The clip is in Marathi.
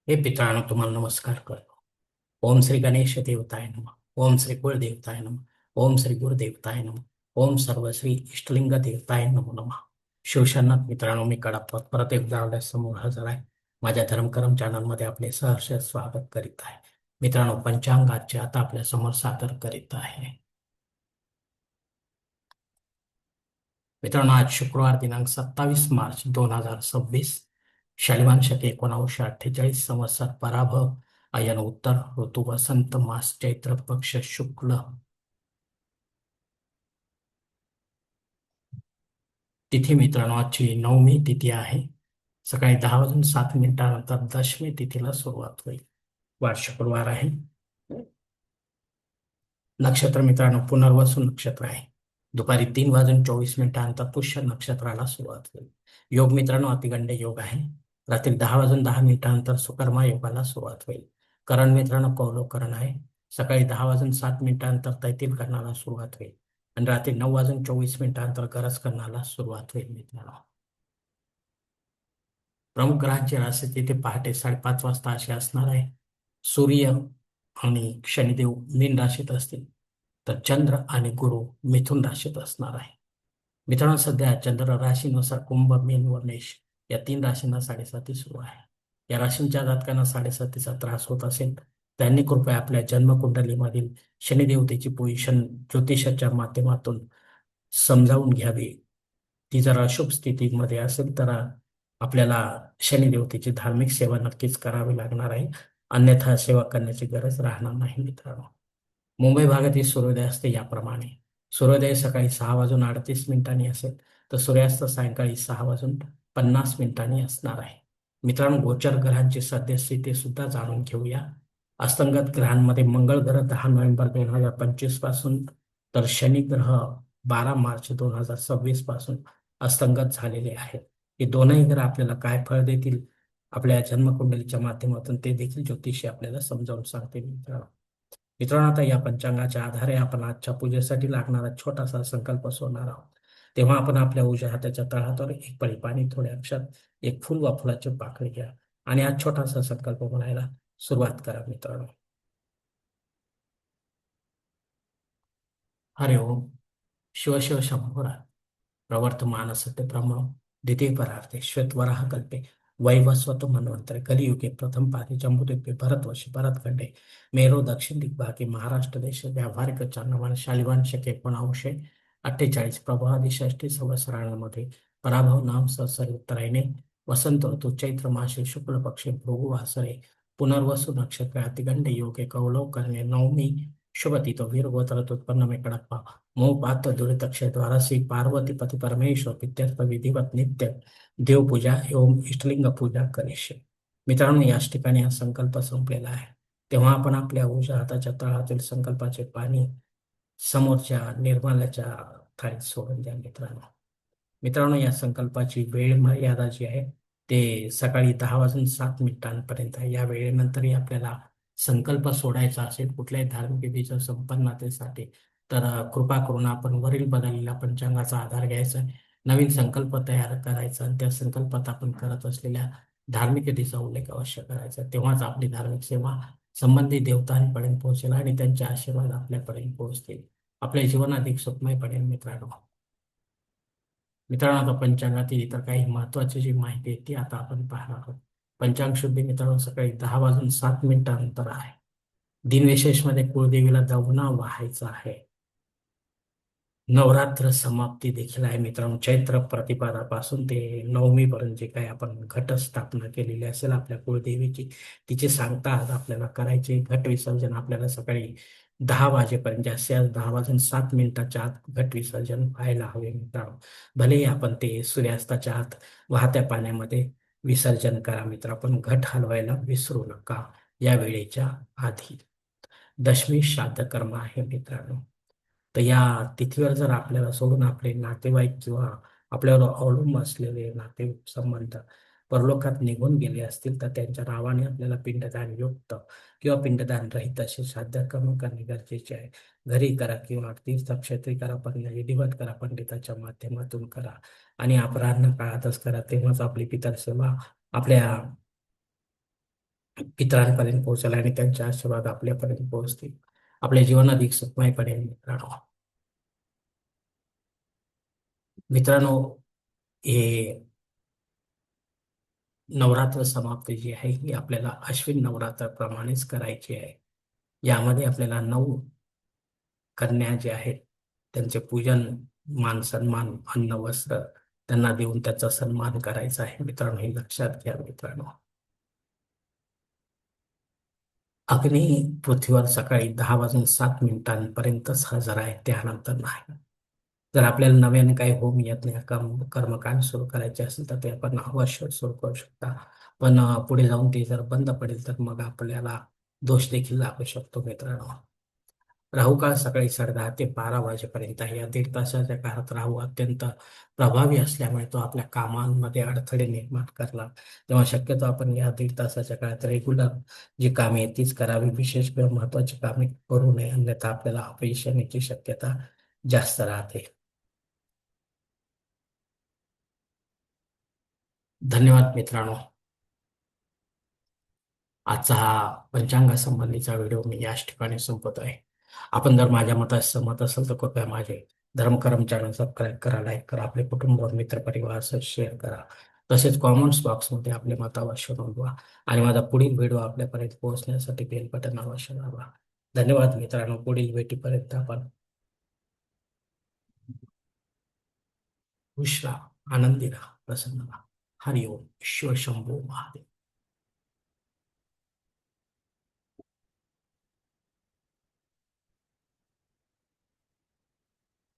हे पितरांनो तुम्हाला नमस्कार करतो. ओम श्री गणेश देवताय नमः. ओम श्री कुलदेवताय नमः. ओम श्री गुरुदेवताय नमः. ओम सर्व श्री इष्टलिंग देवताय नमो नमः. शिवशरणात मित्रांनो, मी कडा परत एकदा आपल्या समोर हजर आहे. माझ्या धर्मकरम चॅनलमध्ये आपले सहर्ष स्वागत करीत आहे. मित्रांनो, पंचांगाचे आता आपल्या समोर सादर करीत आहे. मित्रांनो, आज शुक्रवार दिनांक 27 मार्च 2026, शालिवान शके 1948, संवत्सर पराभव, अयन उत्तर, ऋतू वसंत, मास चैत्र, पक्ष शुक्ल, तिथी मित्रांनो आजची नवमी तिथी आहे. सकाळी 10 वाजून 7 मिनिटानंतर दशमी तिथीला सुरुवात होईल. वार शुक्रवार आहे. नक्षत्र मित्रांनो पुनर्वसू नक्षत्र आहे. दुपारी 3 वाजून 24 मिनिटानंतर पुष्य नक्षत्राला सुरुवात होईल. योग मित्रांनो अतिगंड योग आहे. रात्री 10 वाजून 10 मिनिटानंतर सुकर्मा योगाला सुरुवात होईल. करण मित्रांनो कौलव आहे. सकाळी 10 वाजून 7 मिनिटानंतर तैतील करण्याला सुरुवात होईल आणि रात्री 9 वाजून 24 मिनिटानंतर गरज करण्याला सुरुवात होईल. मित्रांनो, प्रमुख ग्रहांची राशी तिथे पहाटे 5:30 वाजता अशी असणार आहे. सूर्य आणि शनिदेव मीन राशीत असतील, तर चंद्र आणि गुरु मिथुन राशीत असणार आहे. मित्रांनो, सध्या चंद्र राशीनुसार कुंभ, मीन व मेष या 3 राशींना साडेसाती सुरू आहे. या राशींच्या जातकांना साडेसातीचा त्रास होत असेल, त्यांनी कृपया आपल्या जन्मकुंडलीमधील शनिदेवतेची पोझिशन ज्योतिषाच्या माध्यमातून समजावून घ्यावी. ती जर अशुभ स्थितीमध्ये असेल तर आपल्याला शनिदेवतेची धार्मिक सेवा नक्कीच करावी लागणार आहे. अन्यथा सेवा करण्याची गरज राहणार नाही. मित्रांनो, मुंबई भागातील सूर्योदय असते याप्रमाणे. सूर्योदय सकाळी 6 वाजून 38 मिनिटांनी असेल, तर सूर्यास्त सायंकाळी 6 वाजून 50 मिनिटांनी असणार आहे. मित्रांनो, गोचर ग्रहांची सद्यस्थिती सुद्धा जाणून घेऊया. अस्तंगत ग्रहांमध्ये मंगळ ग्रह 10 नोव्हेंबर 2025 पासून, तर शनी ग्रह 12 मार्च 2026 पासून अस्तंगत झालेले आहेत. हे दोनही ग्रह आपल्याला काय फळ देतील आपल्या जन्मकुंडलीच्या माध्यमातून, ते देखील ज्योतिषी आपल्याला समजावून सांगते. मित्रांनो, आता या पंचांगाच्या आधारे आपण आजच्या पूजेसाठी लागणारा छोटासा संकल्प सोडणार आहोत. तेव्हा आपण आपल्या उजव्या हाताच्या तळहातावर एक पळी पाणी, थोडे अक्षर, एक फुल वा फुलाची पाकळी घ्या आणि आज छोटासा संकल्प म्हणायला सुरुवात करा. मित्रांनो, हरे ओम. शिव शिव शंभोरा. प्रवर्तमान सत्य ब्रह्म. द्वितीय परार्थे श्वेतवराह कल्पे वैवस्वत मन्वंतरे कलियुगे प्रथम पादे जम्बूद्वीपे भरतवर्षे भरतखंडे मेरो दक्षिण दिग्भागे महाराष्ट्र देश व्यावहारिक चांद्रमान शालिवान शके 1948 प्रभावादी षष्ठी संवत्सरामध्ये पराभव नाम संवत्सरी उत्तरायणे वसंत ऋतू चैत्र मासे शुक्ल पक्षे भृगु वासरे पुनर्वसु नक्षत्र अतिगंड योगे कौलव करणे नवमी शुभती तो वीर गोत्र उत्पन्न में कडप्पा मोपात दुरित अक्षय द्वारा श्री पार्वती पती परमेश्वर पित्यर्थ विधिवत नित्य देवपूजा एवं इष्टलिंग पूजा करिष्ये. मित्रांनो, याच ठिकाणी हा संकल्प संपलेला आहे. तेव्हा आपण आपल्या उजव्या हाताच्या तळहातील संकल्पाचे पाणी समोरच्या निर्माल्याच्या थाळीत सोडून द्या. मित्रांनो, या संकल्पाची वेळ मर्यादा जी आहे ते सकाळी 10 वाजून 7 मिनिटांपर्यंत आहे. या वेळेनंतरही आपल्याला संकल्प सोडायचा असेल कुठल्याही धार्मिक विधीच्या संपन्नतेसाठी, तर कृपा करून आपण वरील बदललेल्या पंचांगाचा आधार घ्यायचा, नवीन संकल्प तयार करायचा आणि त्या संकल्पात आपण करत असलेल्या धार्मिक विधीचा उल्लेख अवश्य करायचा. तेव्हाच आपली धार्मिक सेवा संबंधित देवतांपर्यंत पोहोचेल आणि त्यांचे आशीर्वाद आपल्यापर्यंत पोहोचतील. आपले जीवन अधिक सुखमय पडेल. मित्रांनो, आता पंचांगातील इतर काही महत्वाची जी माहिती आहे ती आता आपण पाहणार आहोत. पंचांग शुद्धी मित्रांनो सकाळी 10 वाजून 7 मिनिटानंतर आहे. दिनविशेष मध्ये कुळदेवीला दवना वाहायचा आहे. नवरात्र समाप्ती देखील आहे. मित्रांनो, चैत्र प्रतिपदापासून ते नवमी पर्यंत जे काही आपण घट स्थापना केलेली असेल आपल्या कुळदेवीची, तिची सांगता आज आपल्याला करायची. घट विसर्जन आपल्याला सकाळी 10 वाजेपर्यंत, जास्तीत जास्त 10 वाजून 7 मिनिटाच्या आत घट विसर्जन व्हायला हवे. मित्रांनो, भलेही आपण ते सूर्यास्ताच्या आत वाहत्या पाण्यामध्ये विसर्जन करा. मित्र, पण घट हलवायला विसरू नका या वेळेच्या आधी. दशमी श्राद्ध कर्म आहे. मित्रांनो, तर या तिथीवर जर आपल्याला सोडून आपले नातेवाईक किंवा आपल्यावर अवलंबून असलेले नाते संबंध परलोकात निघून गेले असतील, तर त्यांच्या नावाने आपल्याला पिंडदान युक्त किंवा पिंडदान रहित असे श्राद्ध कर्म करणे गरजेचे आहे. घरी करा किंवा तीर्थक्षेत्री करा, पण विधिवत करा, पंडिताच्या माध्यमातून करा आणि अपराह्न काळातच करा. तेव्हाच आपली पितर सेवा आपल्या पितरांपर्यंत पोहोचेल आणि त्यांचे आशीर्वाद आपल्यापर्यंत पोहोचतील. आपले जीवन अधिक सुखमय पडेल मित्रांनो. मित्रांनो, हे नवरात्र समाप्ती जी आहे ही आपल्याला अश्विन नवरात्राप्रमाणेच करायची आहे. यामध्ये आपल्याला 9 कन्या जे आहेत त्यांचे पूजन, मान सन्मान, अन्न वस्त्र त्यांना देऊन त्याचा सन्मान करायचा आहे मित्रांनो, हे लक्षात घ्या मित्रांनो. अग्नी पृथ्वीवर सकाळी 10 वाजून 7 मिनिटांपर्यंतच हजर आहे, त्यानंतर नाही. जर आपल्याला नव्याने काही होम यज्ञ कर्मकांड सुरू करायचे असेल तर ते आपण अवश्य सुरू करू शकता. पण पुढे जाऊन ते जर बंद पडेल तर मग आपल्याला दोष देखील लागू शकतो मित्रांनो. राहू काळ सकाळी 10:30 ते 12 वाजेपर्यंत आहे. या 1.5 तासाच्या काळात राहू अत्यंत प्रभावी असल्यामुळे तो आपल्या कामांमध्ये अडथळे निर्माण करला. तेव्हा शक्यतो आपण या 1.5 तासाच्या काळात रेग्युलर जी कामे आहेत तीच करावी. विशेष किंवा महत्वाची कामे करू नये, अन्यथा आपल्याला अपयश येण्याची शक्यता जास्त राहते. धन्यवाद मित्रांनो. आजचा हा पंचांगा संबंधीचा व्हिडिओ मी याच ठिकाणी संपवत आहे. आपण जर माझ्या मतास सहमत असाल तर कृपया माझे धर्मकरम चॅनल सबस्क्राईब करा, लाईक करा, आपले कुटुंब मित्रपरिवारासह शेअर करा. तसेच कॉमेंट्स बॉक्समध्ये आपले मत अवश्य नोंदवा आणि माझा पुढील व्हिडिओ आपल्यापर्यंत पोहोचण्यासाठी बेल बटन अवश्य दाबा. धन्यवाद मित्रांनो. पुढील भेटीपर्यंत आपण खुश राहा, आनंदी राहा, प्रसन्न राहा. हरिओम. शिव शंभू महादेव.